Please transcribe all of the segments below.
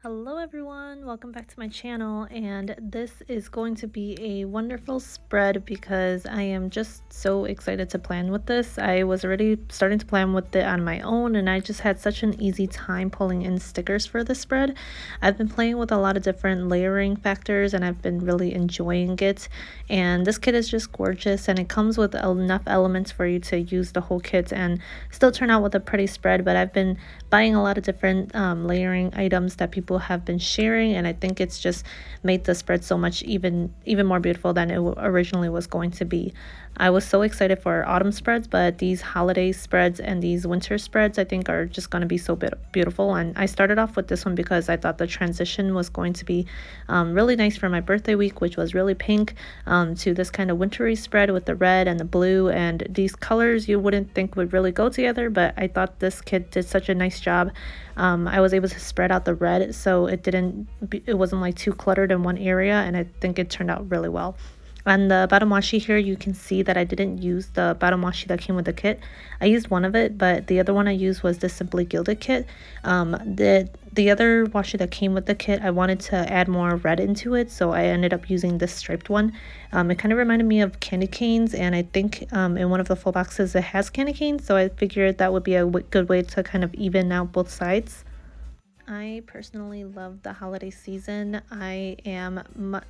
Hello everyone, welcome back to my channel, and this is going to be a wonderful spread because I am just so excited to plan with this. I was already starting to plan with it on my own, and I just had such an easy time pulling in stickers for this spread. I've been playing with a lot of different layering factors and I've been really enjoying it, and this kit is just gorgeous and it comes with enough elements for you to use the whole kit and still turn out with a pretty spread. But I've been buying a lot of different layering items that people have been sharing, and I think it's just made the spread so much even more beautiful than it originally was going to be. I was so excited for autumn spreads, but these holiday spreads and these winter spreads I think are just going to be so beautiful. And I started off with this one because I thought the transition was going to be really nice for my birthday week, which was really pink, to this kind of wintry spread with the red and the blue, and these colors you wouldn't think would really go together, but I thought this kit did such a nice job. I was able to spread out the red so it wasn't like too cluttered in one area, and I think it turned out really well. On the bottom washi here, you can see that I didn't use the bottom washi that came with the kit. I used one of it, but the other one I used was the Simply Gilded kit. The other washi that came with the kit, I wanted to add more red into it, so I ended up using this striped one. It kind of reminded me of candy canes, and I think in one of the full boxes it has candy canes, so I figured that would be a good way to kind of even out both sides. I personally love the holiday season. I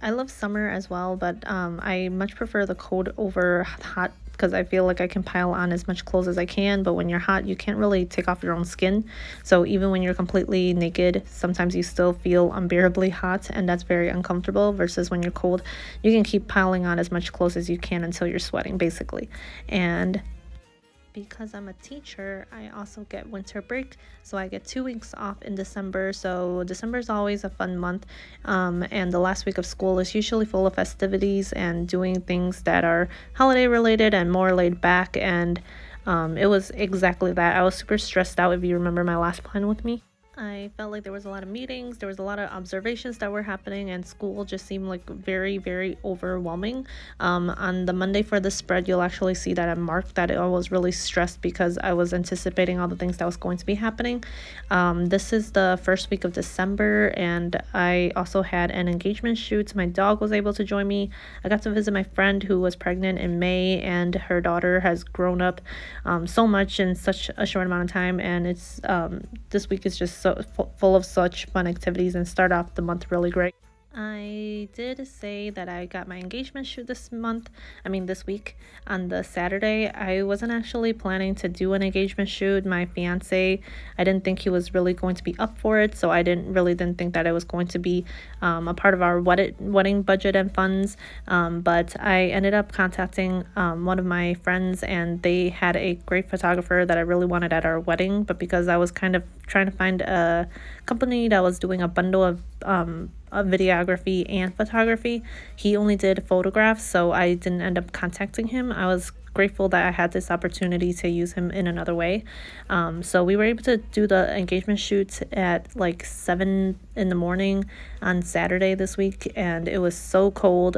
love summer as well, but I much prefer the cold over hot because I feel like I can pile on as much clothes as I can, but when you're hot, you can't really take off your own skin. So even when you're completely naked, sometimes you still feel unbearably hot, and that's very uncomfortable, versus when you're cold, you can keep piling on as much clothes as you can until you're sweating, basically. And because I'm a teacher, I also get winter break, so I get 2 weeks off in December. So December is always a fun month, and the last week of school is usually full of festivities and doing things that are holiday related and more laid back, and it was exactly that. I was super stressed out, if you remember my last plan with me. I felt like there was a lot of meetings, there was a lot of observations that were happening, and school just seemed like very overwhelming. On the Monday for the spread, you'll actually see that I marked that I was really stressed because I was anticipating all the things that was going to be happening. This is the first week of December, and I also had an engagement shoot. My dog was able to join me. I got to visit my friend who was pregnant in May, and her daughter has grown up so much in such a short amount of time, and it's this week is just so full of such fun activities and start off the month really great. I did say that I got my engagement shoot this week on the Saturday. I wasn't actually planning to do an engagement shoot. My fiance, I didn't think he was really going to be up for it, so I didn't think that it was going to be a part of our wedding budget and funds. But I ended up contacting one of my friends, and they had a great photographer that I really wanted at our wedding, but because I was kind of trying to find a company that was doing a bundle of videography and photography, he only did photographs, so I didn't end up contacting him. I was grateful that I had this opportunity to use him in another way. So we were able to do the engagement shoot at like 7 in the morning on Saturday this week, and it was so cold.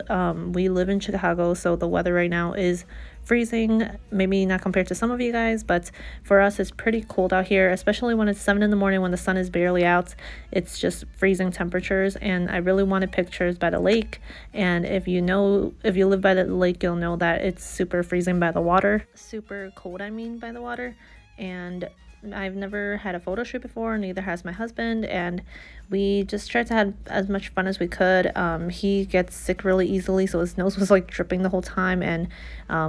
We live in Chicago, so the weather right now is freezing, maybe not compared to some of you guys, but for us it's pretty cold out here, especially when it's 7 in the morning when the sun is barely out. It's just freezing temperatures, and I really wanted pictures by the lake, and if you live by the lake, you'll know that it's super freezing by the water, super cold, I mean, by the water. And I've never had a photo shoot before, neither has my husband, and we just tried to have as much fun as we could. He gets sick really easily, so his nose was like dripping the whole time, and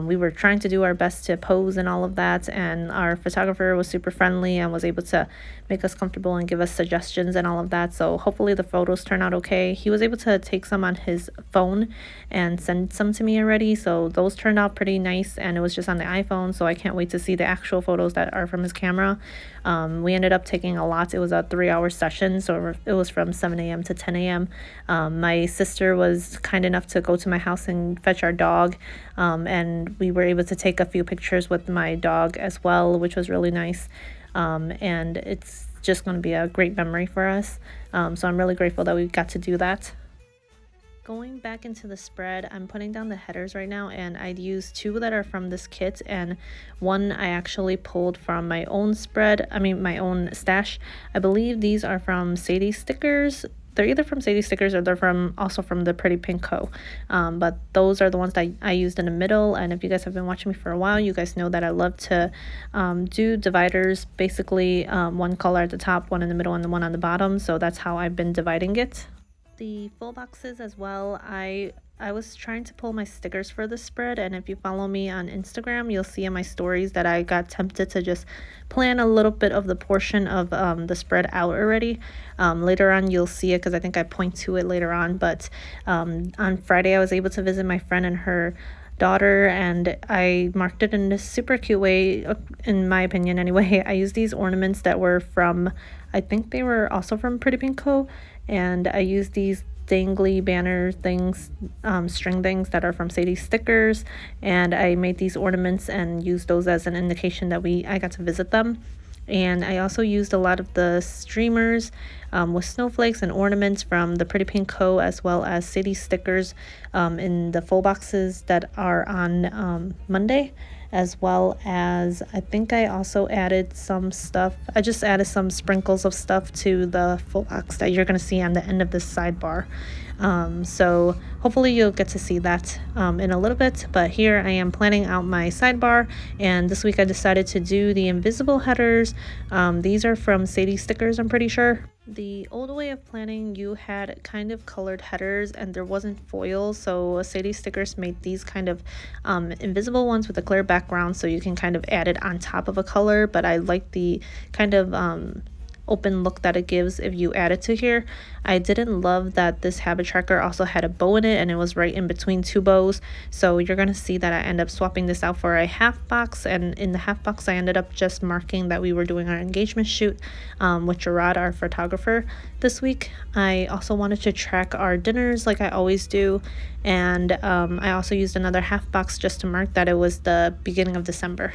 we were trying to do our best to pose and all of that, and our photographer was super friendly and was able to make us comfortable and give us suggestions and all of that, so hopefully the photos turn out okay. He was able to take some on his phone and send some to me already, so those turned out pretty nice, and it was just on the iPhone, so I can't wait to see the actual photos that are from his camera. We ended up taking a lot. It was a 3-hour session, so it was from 7 a.m. to 10 a.m. My sister was kind enough to go to my house and fetch our dog, and we were able to take a few pictures with my dog as well, which was really nice. And it's just going to be a great memory for us. So I'm really grateful that we got to do that. Going back into the spread, I'm putting down the headers right now, and I'd use two that are from this kit and one I actually pulled from my own spread, my own stash. I believe these are from Sadie Stickers. They're either from Sadie Stickers or they're also from ThePrettyPinkCo. But those are the ones that I used in the middle, and if you guys have been watching me for a while, you guys know that I love to do dividers, basically one color at the top, one in the middle, and the one on the bottom. So that's how I've been dividing it. The full boxes as well, I was trying to pull my stickers for the spread, and if you follow me on Instagram, you'll see in my stories that I got tempted to just plan a little bit of the portion of the spread out already. Later on you'll see it because I think I point to it later on, but on Friday I was able to visit my friend and her daughter, and I marked it in this super cute way, in my opinion anyway. I used these ornaments that were from, I think they were also from ThePrettyPinkCo, and I used these dangly banner things, string things that are from Sadie Stickers, and I made these ornaments and used those as an indication that I got to visit them. And I also used a lot of the streamers with snowflakes and ornaments from ThePrettyPinkCo, as well as Sadie Stickers in the full boxes that are on Monday, as well as I think I also added some stuff. I just added some sprinkles of stuff to the full box that you're going to see on the end of this sidebar. So hopefully you'll get to see that in a little bit, but here I am planning out my sidebar, and this week I decided to do the invisible headers. These are from Sadie Stickers, I'm pretty sure. The old way of planning, you had kind of colored headers and there wasn't foil, so Sadie Stickers made these kind of invisible ones with a clear background, so you can kind of add it on top of a color, but I like the kind of open look that it gives if you add it to here. I didn't love that this habit tracker also had a bow in it, and it was right in between two bows, so you're gonna see that I end up swapping this out for a half box, and in the half box I ended up just marking that we were doing our engagement shoot with Gerard, our photographer, this week. I also wanted to track our dinners like I always do, and I also used another half box just to mark that it was the beginning of December.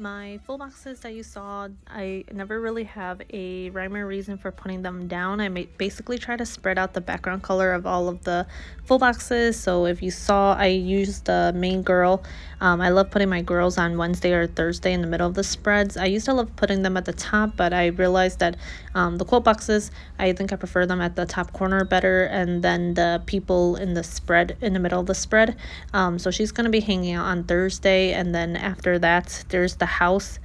My full boxes that you saw, I never really have a rhyme or reason for putting them down. I basically try to spread out the background color of all of the full boxes. So if you saw, I used the main girl. I love putting my girls on Wednesday or Thursday in the middle of the spreads. I used to love putting them at the top, but I realized that the quote boxes, I think I prefer them at the top corner better, and then the people in the spread, in the middle of the spread. So she's going to be hanging out on Thursday, and then after that there's the house.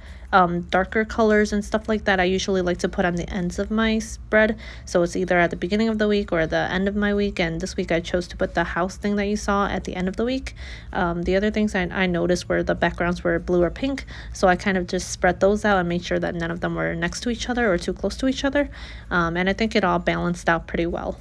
Darker colors and stuff like that I usually like to put on the ends of my spread, so it's either at the beginning of the week or the end of my week, and this week I chose to put the house thing that you saw at the end of the week. The other things I noticed were the backgrounds were blue or pink, so I kind of just spread those out and made sure that none of them were next to each other or too close to each other, and I think it all balanced out pretty well.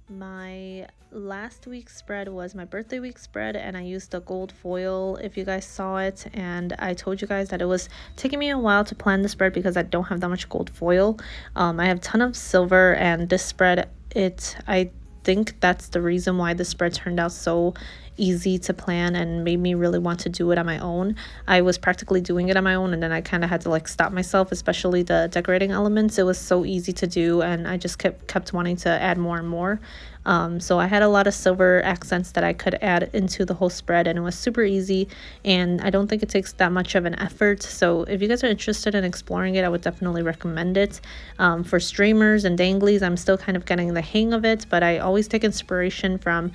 My last week's spread was my birthday week spread, and I used the gold foil, if you guys saw it, and I told you guys that it was taking me a while to plan the spread because I don't have that much gold foil. I have a ton of silver, and this spread, I think that's the reason why the spread turned out so easy to plan and made me really want to do it on my own. I was practically doing it on my own, and then I kind of had to like stop myself, especially the decorating elements. It was so easy to do, and I just kept wanting to add more and more. So I had a lot of silver accents that I could add into the whole spread, and it was super easy, and I don't think it takes that much of an effort. So if you guys are interested in exploring it, I would definitely recommend it. For streamers and danglies, I'm still kind of getting the hang of it, but I always take inspiration from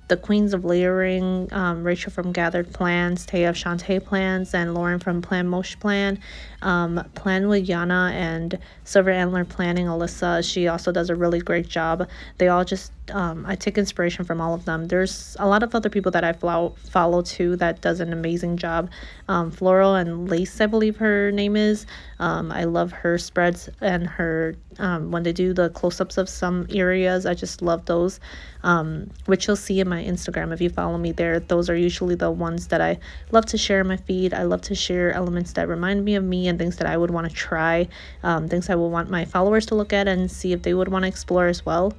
the Queens of Layering, Rachel from Gathered Plans, Taya of Shantae Plans, and Lauren from Plan Mosh Plan, Plan with Yana, and Silver Antler Planning, Alyssa. She also does a really great job. They all just, I take inspiration from all of them. There's a lot of other people that I follow too that does an amazing job. Floral and Lace, I believe her name is. I love her spreads and her, when they do the close-ups of some areas, I just love those, which you'll see in my Instagram if you follow me there. Those are usually the ones that I love to share in my feed. I love to share elements that remind me of me and things that I would want to try, things I will want my followers to look at and see if they would want to explore as well.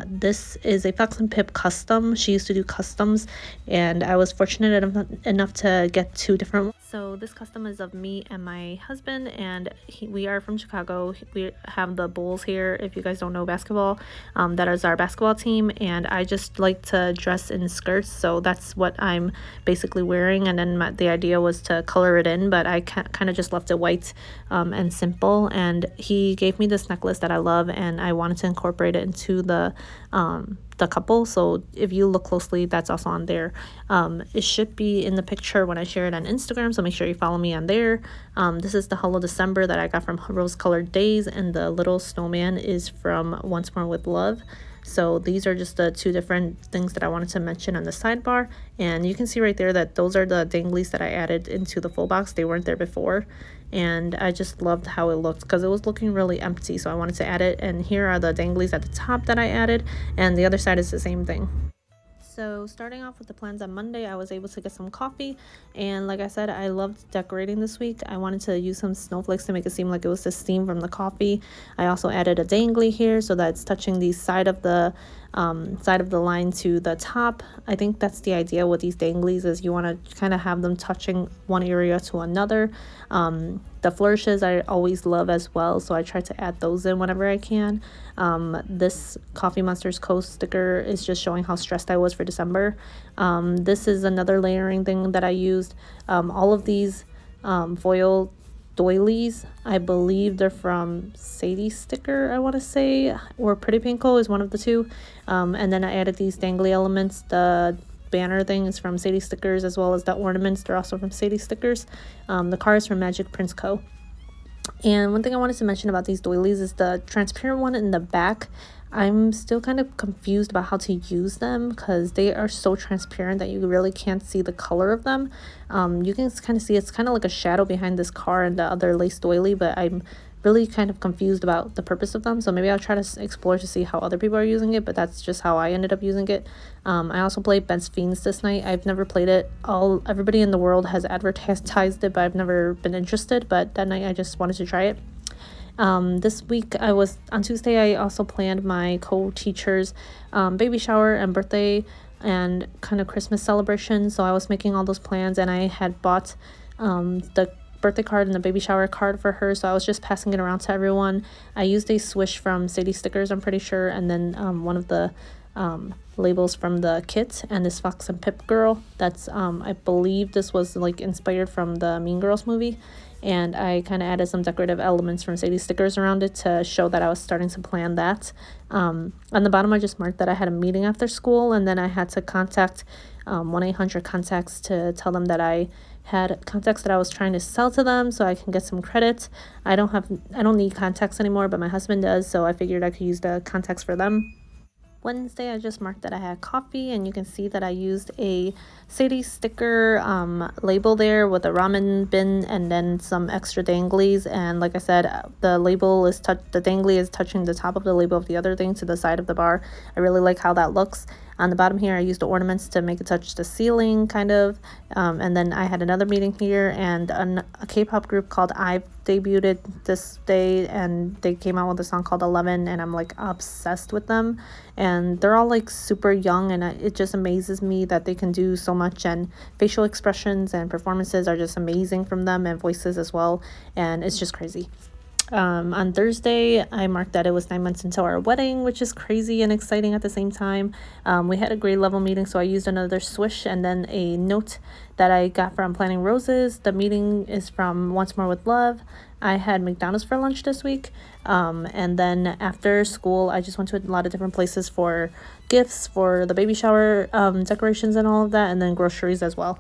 This is a Fox and Pip custom. She used to do customs, and I was fortunate enough to get two different ones. So this custom is of me and my husband, and we are from Chicago. We have the Bulls here, if you guys don't know basketball. That is our basketball team, and I just like to dress in skirts, so that's what I'm basically wearing. And then the idea was to color it in, but I kind of just left it white and simple. And he gave me this necklace that I love, and I wanted to incorporate it into the couple. So if you look closely, that's also on there. It should be in the picture when I share it on Instagram, so make sure you follow me on there. This is the Hello December that I got from Rose Colored Days, and the little snowman is from Once More with Love. So these are just the two different things that I wanted to mention on the sidebar. And you can see right there that those are the danglies that I added into the full box. They weren't there before. And I just loved how it looked because it was looking really empty. So I wanted to add it. And here are the danglies at the top that I added. And the other side is the same thing. So starting off with the plans on Monday, I was able to get some coffee, and like I said, I loved decorating this week. I wanted to use some snowflakes to make it seem like it was the steam from the coffee. I also added a dangly here so that it's touching the side of the line to the top. I think that's the idea with these danglies, is you want to kind of have them touching one area to another. The flourishes I always love as well, so I try to add those in whenever I can. This Coffee Monsters Co sticker is just showing how stressed I was for December. This is another layering thing that I used. All of these foil doilies, I believe they're from Sadie Sticker, I want to say, or ThePrettyPinkCo is one of the two. And then I added these dangly elements. The banner thing is from Sadie Stickers, as well as the ornaments, they're also from Sadie Stickers. The car is from Magic Prince Co. And one thing I wanted to mention about these doilies is the transparent one in the back. I'm still kind of confused about how to use them because they are so transparent that you really can't see the color of them. You can kind of see it's kind of like a shadow behind this car and the other lace doily, but I'm really kind of confused about the purpose of them. So maybe I'll try to explore to see how other people are using it, but that's just how I ended up using it. I also played Best Fiends this night. I've never played it. Everybody in the world has advertised it, but I've never been interested. But that night I just wanted to try it. This week on Tuesday, I also planned my co-teacher's baby shower and birthday and kind of Christmas celebration. So I was making all those plans, and I had bought the birthday card and the baby shower card for her, so I was just passing it around to everyone. I used a swish from Sadie Stickers, I'm pretty sure, and then one of the labels from the kit, and this Fox and Pip girl. That's I believe this was like inspired from the Mean Girls movie, and I kind of added some decorative elements from Sadie Stickers around it to show that I was starting to plan that. On the bottom I just marked that I had a meeting after school, and then I had to contact 1-800 contacts to tell them that I had contacts that I was trying to sell to them so I can get some credit. I don't need contacts anymore, but my husband does, so I figured I could use the contacts for them. Wednesday, I just marked that I had coffee, and you can see that I used a Sadie sticker label there with a ramen bin and then some extra danglies. And like I said, the dangly is touching the top of the label of the other thing to the side of the bar. I really like how that looks. On the bottom here, I used the ornaments to make it touch the ceiling, kind of. And then I had another meeting here, and a K-pop group called IVE debuted this day, and they came out with a song called 11, and I'm like obsessed with them. And they're all like super young, and it just amazes me that they can do so much, and facial expressions and performances are just amazing from them, and voices as well, and it's just crazy. On Thursday, I marked that it was 9 months until our wedding, which is crazy and exciting at the same time. We had a grade level meeting, so I used another swish and then a note that I got from Planting Roses. The meeting is from Once More with Love. I had McDonald's for lunch this week, and then after school, I just went to a lot of different places for gifts for the baby shower, decorations and all of that, and then groceries as well.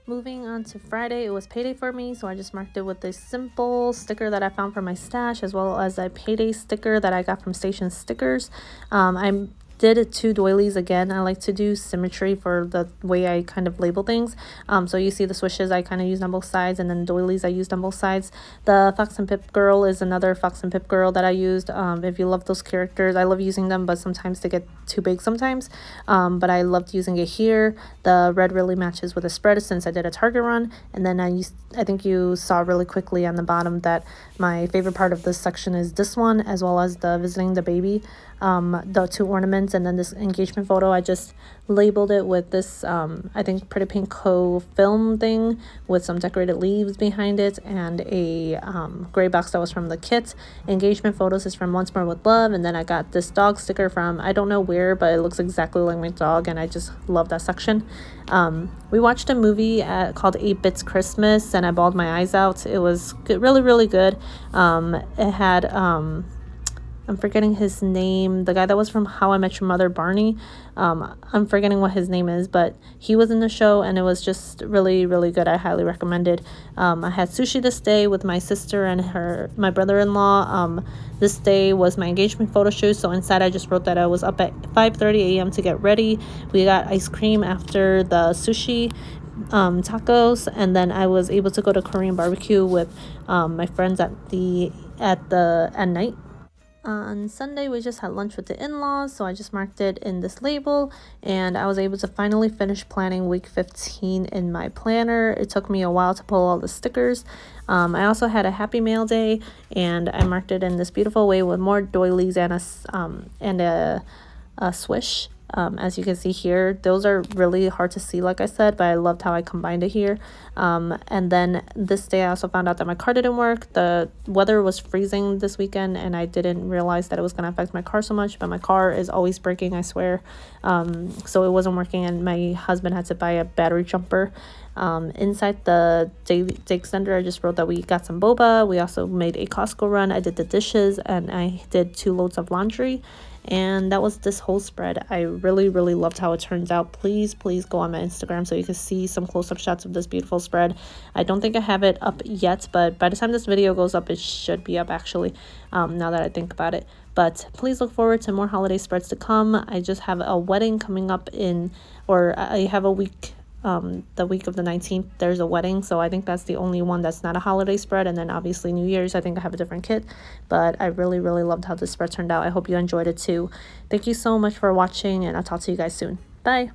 Moving on to Friday, it was payday for me, so I just marked it with a simple sticker that I found from my stash, as well as a payday sticker that I got from Station Stickers. I did 2 doilies again. I like to do symmetry for the way I kind of label things. So you see the swishes I kind of used on both sides, and then doilies I used on both sides. The Fox and Pip girl is another Fox and Pip girl that I used. If you love those characters, I love using them, but sometimes they get too big sometimes. But I loved using it here. The red really matches with the spread since I did a Target run. And then I think you saw really quickly on the bottom that my favorite part of this section is this one, as well as the visiting the baby. The 2 ornaments friends. And then this engagement photo, I just labeled it with this I think ThePrettyPinkCo film thing with some decorated leaves behind it, and a gray box that was from the kit. Engagement photos is from Once More With Love, and then I got this dog sticker from I don't know where, but it looks exactly like my dog, and I just love that section. We watched a movie called 8-Bits Christmas, and I bawled my eyes out. It was good, really, really good. It had I'm forgetting his name, the guy that was from How I Met Your Mother, Barney. I'm forgetting what his name is, but he was in the show, and it was just really, really good. I highly recommend it. I had sushi this day with my sister and my brother-in-law. This day was my engagement photo shoot, so inside I just wrote that I was up at 5:30 a.m. to get ready. We got ice cream after the sushi tacos, and then I was able to go to Korean barbecue with my friends at night. On Sunday, we just had lunch with the in-laws, so I just marked it in this label, and I was able to finally finish planning week 15 in my planner. It took me a while to pull all the stickers. I also had a happy mail day, and I marked it in this beautiful way with more doilies and a swish. As you can see here, those are really hard to see, like I said, but I loved how I combined it here. And then this day I also found out that my car didn't work. The weather was freezing this weekend, and I didn't realize that it was going to affect my car so much, but my car is always breaking, I swear. So it wasn't working, and my husband had to buy a battery jumper. Inside the day extender, I just wrote that we got some boba. We also made a Costco run. I did the dishes, and I did 2 loads of laundry. And that was this whole spread. I really, really loved how it turns out. Please go on my Instagram so you can see some close-up shots of this beautiful spread. I don't think I have it up yet, but by the time this video goes up, it should be up actually, now that I think about it. But please look forward to more holiday spreads to come. I just have a wedding coming up I have a week, the week of the 19th, there's a wedding, so I think that's the only one that's not a holiday spread. And then obviously New Year's, I think I have a different kit, but I really, really loved how this spread turned out. I hope you enjoyed it too. Thank you so much for watching, and I'll talk to you guys soon. Bye.